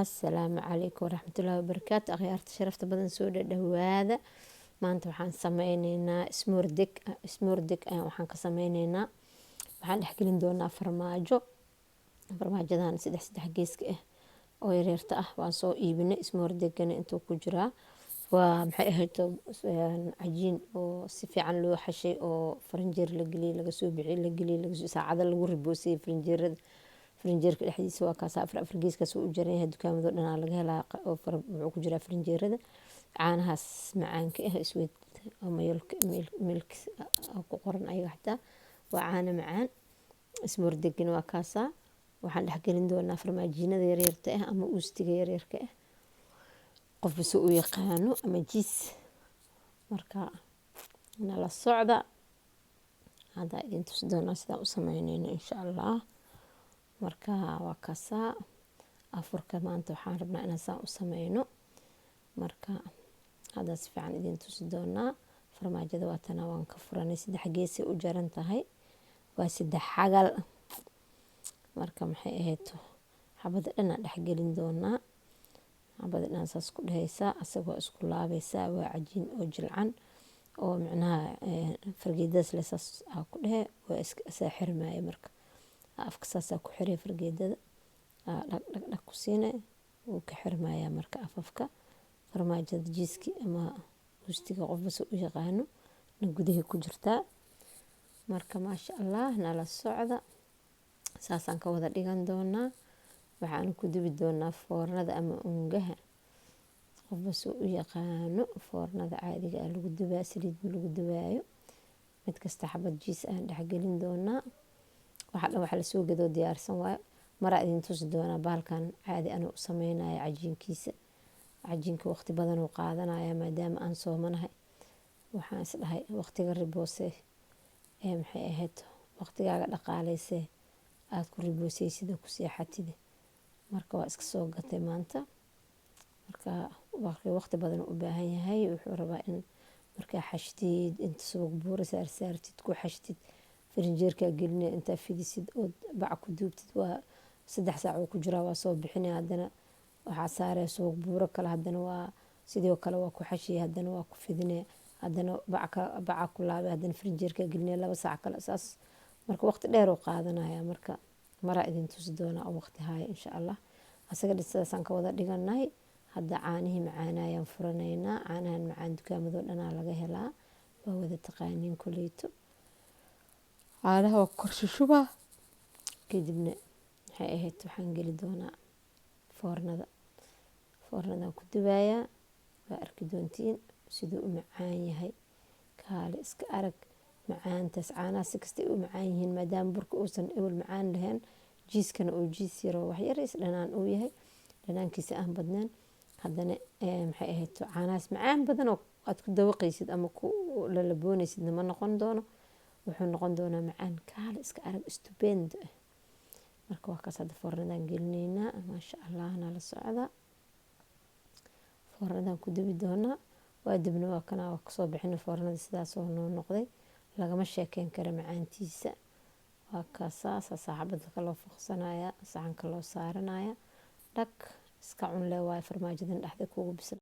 Asalaamu calaykum waraxmatullaahi wabarakaatu. Akhyaarta sharafta badan soo dhawaada. Maanta waxaan sameyneynaa ismoordeg waxaan ka sameyneynaa. Waxaan dhex gelin doonaa farmaajo. Farmaajadan saddex geeska ah oo yaryarta ah waan soo iibinay. Ismoordegana intuu ku jiraa waa maxay ahayd cajiin oo si fiican loo xashay oo farinjeer la geliyay, laga soo bixiyay, la geliyay, saacado lagu riboosay farinjeerada. farinjeerka dhexdiisa waa kaas afar geeskaas u jaran yahay. dukaamada dhan laga helaa oo wuxuu ku jiraa farinjeerada. caanahaas macaanka ah isweed ama milk ku qoran ayaga xataa waa caano macaan. ismoordegina waa kaasaa. waxaan dhex gelin doonaa farmaajiinada yaryarta ah ama uustiga yaryarka ah, qofba si u yaqaano, ama jiis. marka nala socda, hadda idin tusi doonaa sidaan u sameyneyno insha allah. marka waa kaasaa afurka maanta waxaan rabnaa inaan saan u sameyno. marka hadda si fiican idin tusi doonaa. farmaajada waa tana waan ka furanay, saddex geesay u jaran tahay, waa saddex xagal. marka maxay ahayd xabada dhan aan dhex gelin doonaa. xabada dhan saas ku dhehaysaa, asagoo isku laabaysaa. waa cajiin oo jilcan oo micnaha fargeedadas lesaas ku dhehe waa iska xirmaya. marka afka saasaa ku xiray fargeedada, dhag ku siine wuu ka xirmayaa. marka afafka farmaajada jiiski ama uustiga qofba si u yaqaano na gudaha ku jirtaa. marka maasha allah nala socda, saasaan ka wada dhigan doonaa. waxaan ku dubi doonaa foornada ama ungaha, qofba si u yaqaano. foornada caadiga ah lagu dubaa, saliid lagu dubaayo. mid kasta xabad jiis aan dhex gelin doonaa. waxa lasoo gadoo diyaarsan waayo. maraa idin tusi doonaa bahalkan caadi anuu u sameynaya cajiinkiisa. cajiinka waqti badan uu qaadanaya maadaama aan soomanahay. waxaan is dhahay waqtiga riboose maxay ahayd waqtigaaga dhaqaaleysee aad ku riboosay sida ku seexatid. marka waa iska soo gatay maanta. marka waqti badan u baahan yahay. wuxuu rabaa in markaa xashtid inta subag buura saartid ku xashtid, farinjeerka gelinay inta fidisid oo bac ku duubtid. waa 3 saac uu ku jiraa, waa soo bixinay. haddana waxaa saaraya subag buuro kale, haddana waa sidoo kale waa ku xashiyay, haddana waa ku fidinay, haddana baca ku laabay, haddana farinjeerka gelinay 2 saac kale saas. marka waqti dheer uu qaadanaya. marka maraa idin tusi doonaa oo waqti haya insha allah. asaga sidaasaan ka wada dhiganay. hadda caanihii macaanayaan furanaynaa. caanahan macaan dukaamado dhanaa laga helaa, waa wada taqaaniin kuleyto. caanaha waa korshushubaa, kadibna maxay ahayd waxaan geli doonaa foornadan ku dubayaa. waa arki doontiin siduu u macaan yahay. kaale iska arag macaantaas. caanaha si kastay u macaan yihiin maadaama burka uusan ewel macaan lahayn, jiiskana uu jiis yaroo wax yar is dhanaan uu yahay, dhanaankiisa aan badnayn. haddana maxay ahayd caanahaas macaan badan oo aad ku dawaqaysid ama ku lalaboonaysidna ma noqon doono. wuxuu noqon doonaa macaan kaale iska arag istubendo ah. marka waa kaas. hadda foornadan gelinaynaa. maasha allah nala socda. foornadan ku dubi doonaa. waa dibna waa kana waa kasoo bixinay foornada sidaas oo noo noqday. lagama sheekeyn karo macaantiisa. waa kaasaa xabadka loo foqsanaya, saxanka loo saaranaya, dhag iska cunle. waa farmaajadan dhexda kugu bisil.